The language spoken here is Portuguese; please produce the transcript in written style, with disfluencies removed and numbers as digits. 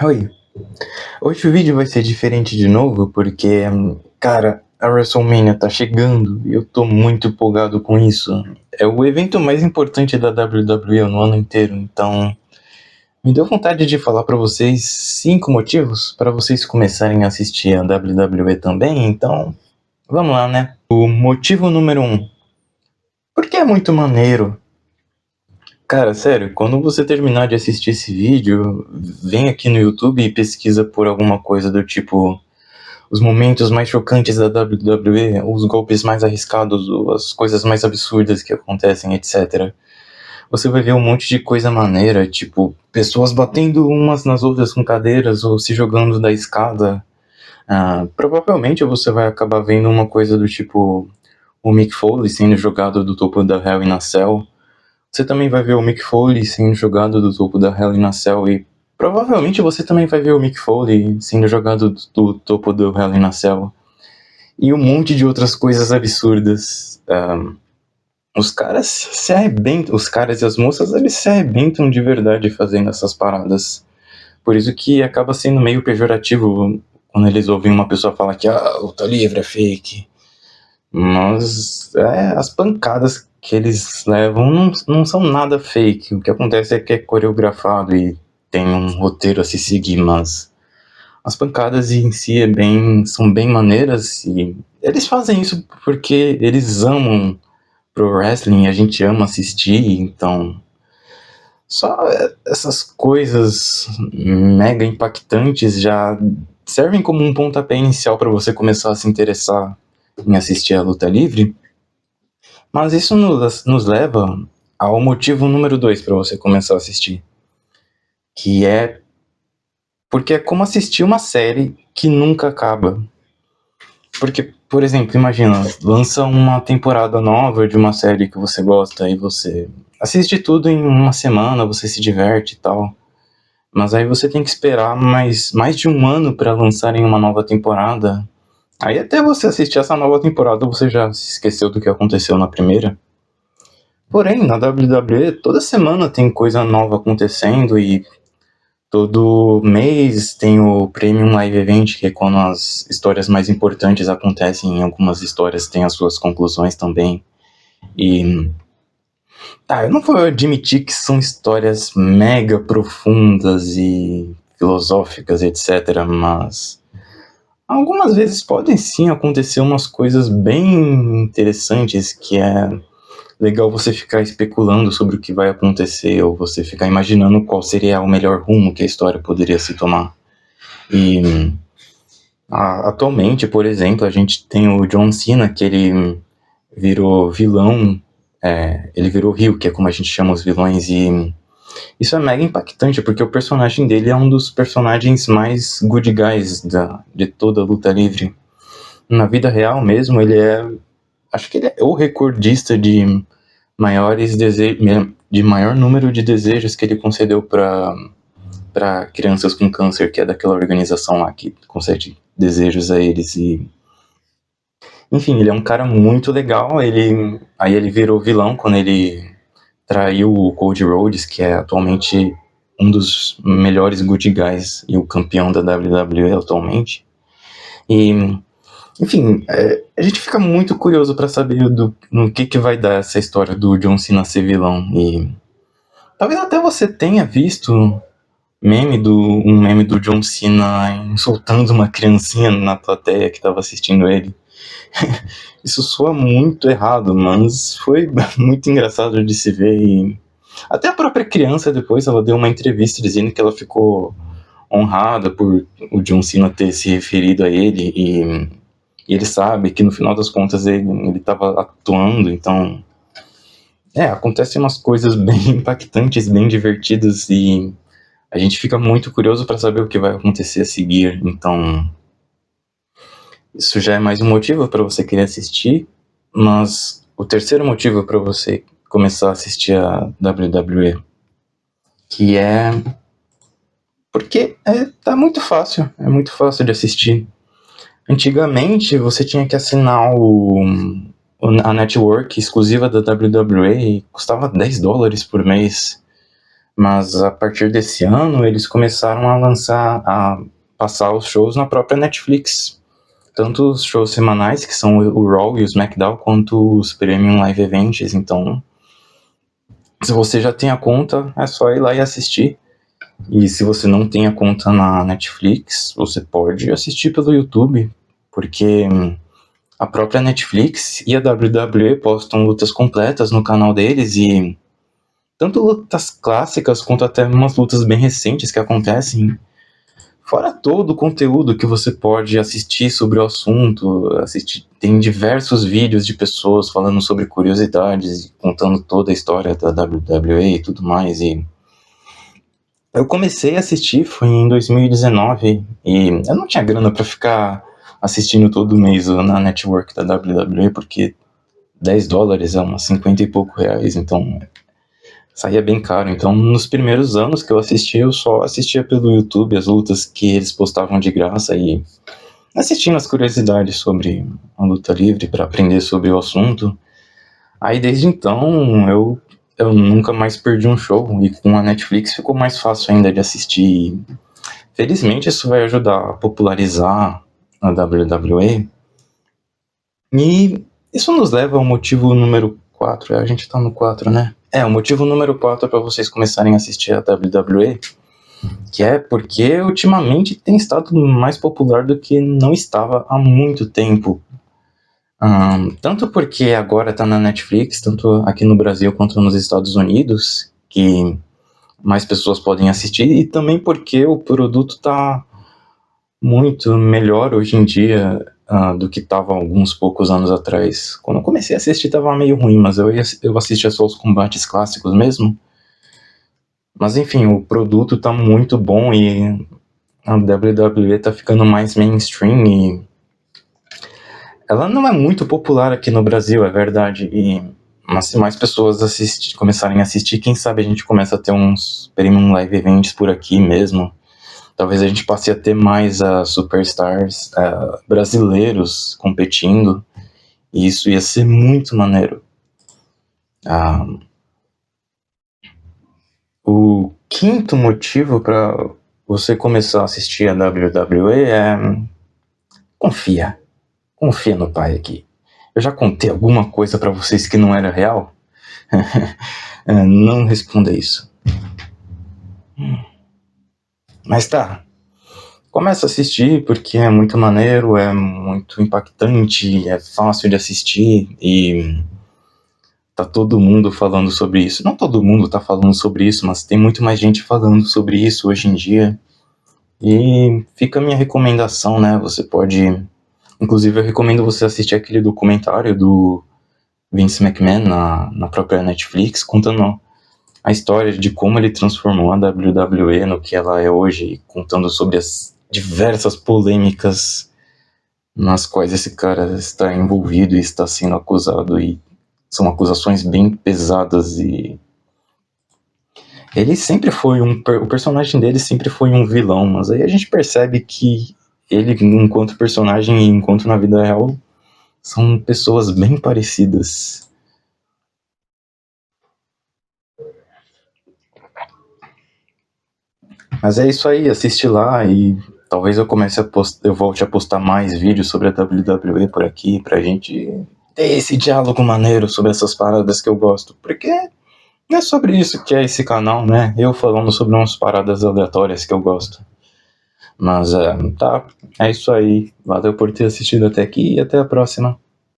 Oi, hoje o vídeo vai ser diferente de novo porque, cara, a WrestleMania tá chegando e eu tô muito empolgado com isso. É o evento mais importante da WWE no ano inteiro, então me deu vontade de falar pra vocês 5 motivos pra vocês começarem a assistir a WWE também, então vamos lá, né? O motivo número 1, porque é muito maneiro. Cara, sério, quando você terminar de assistir esse vídeo, vem aqui no YouTube e pesquisa por alguma coisa do tipo os momentos mais chocantes da WWE, os golpes mais arriscados, as coisas mais absurdas que acontecem, etc. Você vai ver um monte de coisa maneira, tipo, pessoas batendo umas nas outras com cadeiras ou se jogando da escada. Provavelmente você vai acabar vendo uma coisa do tipo o Mick Foley sendo jogado do topo da Hell in a Cell. Você também vai ver o Mick Foley sendo jogado do topo da Hell in a Cell e provavelmente você também vai ver o Mick Foley sendo jogado do topo do Hell in a Cell. E um monte de outras coisas absurdas. Os caras se arrebentam, os caras e as moças, eles se arrebentam de verdade fazendo essas paradas. Por isso que acaba sendo meio pejorativo quando eles ouvem uma pessoa falar que luta livre é fake. Mas as pancadas que eles levam não são nada fake. O que acontece é que é coreografado e tem um roteiro a se seguir, mas as pancadas em si são bem maneiras e eles fazem isso porque eles amam pro wrestling e a gente ama assistir, então só essas coisas mega impactantes já servem como um pontapé inicial para você começar a se interessar em assistir a luta livre, mas isso nos leva ao motivo número 2 para você começar a assistir, que é porque é como assistir uma série que nunca acaba. Porque, por exemplo, imagina, lança uma temporada nova de uma série que você gosta e você assiste tudo em uma semana, você se diverte e tal. Mas aí você tem que esperar mais de um ano para lançarem uma nova temporada. Aí até você assistir essa nova temporada você já se esqueceu do que aconteceu na primeira. Porém, na WWE toda semana tem coisa nova acontecendo e todo mês tem o Premium Live Event, que é quando as histórias mais importantes acontecem. Em algumas histórias tem as suas conclusões também. E eu não vou admitir que são histórias mega profundas e filosóficas, etc. Mas algumas vezes podem sim acontecer umas coisas bem interessantes que é legal você ficar especulando sobre o que vai acontecer ou você ficar imaginando qual seria o melhor rumo que a história poderia se tomar. E atualmente, por exemplo, a gente tem o John Cena, que ele virou vilão, ele virou Rio, que é como a gente chama os vilões, e isso é mega impactante, porque o personagem dele é um dos personagens mais good guys de toda a luta livre. Na vida real mesmo, acho que ele é o recordista de de maior número de desejos que ele concedeu para crianças com câncer, que é daquela organização lá que concede desejos a eles. E enfim, ele é um cara muito legal. Aí ele virou vilão quando ele traiu o Cody Rhodes, que é atualmente um dos melhores good guys e o campeão da WWE atualmente. E enfim, a gente fica muito curioso para saber no que vai dar essa história do John Cena ser vilão. E talvez até você tenha visto um meme do John Cena insultando uma criancinha na plateia que estava assistindo ele. Isso soa muito errado, mas foi muito engraçado de se ver. E até a própria criança depois ela deu uma entrevista dizendo que ela ficou honrada por o John Cena ter se referido a ele e ele sabe que no final das contas ele estava atuando, então acontecem umas coisas bem impactantes, bem divertidas e a gente fica muito curioso para saber o que vai acontecer a seguir, então isso já é mais um motivo para você querer assistir, mas o terceiro motivo para você começar a assistir a WWE, que é porque tá muito fácil, é muito fácil de assistir. Antigamente você tinha que assinar a network exclusiva da WWE e custava $10 por mês. Mas a partir desse ano eles começaram a passar os shows na própria Netflix. Tanto os shows semanais, que são o Raw e o SmackDown, quanto os Premium Live Events. Então, se você já tem a conta, é só ir lá e assistir. E se você não tem a conta na Netflix, você pode assistir pelo YouTube, porque a própria Netflix e a WWE postam lutas completas no canal deles, e tanto lutas clássicas quanto até umas lutas bem recentes que acontecem. Fora todo o conteúdo que você pode assistir sobre o assunto, tem diversos vídeos de pessoas falando sobre curiosidades, contando toda a história da WWE e tudo mais. E eu comecei a assistir, foi em 2019, e eu não tinha grana pra ficar assistindo todo mês na network da WWE, porque $10 é uns 50 e pouco reais, então saía bem caro. Então, nos primeiros anos que eu assisti, eu só assistia pelo YouTube as lutas que eles postavam de graça e assistindo as curiosidades sobre a luta livre para aprender sobre o assunto. Aí, desde então, eu nunca mais perdi um show, e com a Netflix ficou mais fácil ainda de assistir. Felizmente, isso vai ajudar a popularizar a WWE. E isso nos leva ao motivo número 4. A gente tá no 4, né? O motivo número 4 para vocês começarem a assistir a WWE, que é porque ultimamente tem estado mais popular do que não estava há muito tempo. Tanto porque agora tá na Netflix, tanto aqui no Brasil quanto nos Estados Unidos, que mais pessoas podem assistir, e também porque o produto tá muito melhor hoje em dia do que estava alguns poucos anos atrás. Quando eu comecei a assistir estava meio ruim, mas eu assistia só os combates clássicos mesmo. Mas enfim, o produto tá muito bom e a WWE tá ficando mais mainstream, e ela não é muito popular aqui no Brasil, é verdade. Mas se mais pessoas começarem a assistir, quem sabe a gente começa a ter uns Premium Live Events por aqui mesmo. Talvez a gente passe a ter mais superstars brasileiros competindo, e isso ia ser muito maneiro. O quinto motivo para você começar a assistir a WWE é confia no pai aqui. Eu já contei alguma coisa para vocês que não era real? Não responda isso. Mas tá, começa a assistir porque é muito maneiro, é muito impactante, é fácil de assistir, e tá todo mundo falando sobre isso. Não todo mundo tá falando sobre isso, mas tem muito mais gente falando sobre isso hoje em dia. E fica a minha recomendação, né? Você pode... Inclusive, eu recomendo você assistir aquele documentário do Vince McMahon na própria Netflix, contando a história de como ele transformou a WWE no que ela é hoje, contando sobre as diversas polêmicas nas quais esse cara está envolvido e está sendo acusado, e são acusações bem pesadas, e ele sempre foi o personagem dele sempre foi um vilão, mas aí a gente percebe que ele, enquanto personagem e enquanto na vida real, são pessoas bem parecidas. Mas é isso aí, assiste lá, e talvez eu volte a postar mais vídeos sobre a WWE por aqui, pra gente ter esse diálogo maneiro sobre essas paradas que eu gosto, porque é sobre isso que é esse canal, né? Eu falando sobre umas paradas aleatórias que eu gosto. Mas tá, é isso aí. Valeu por ter assistido até aqui, e até a próxima.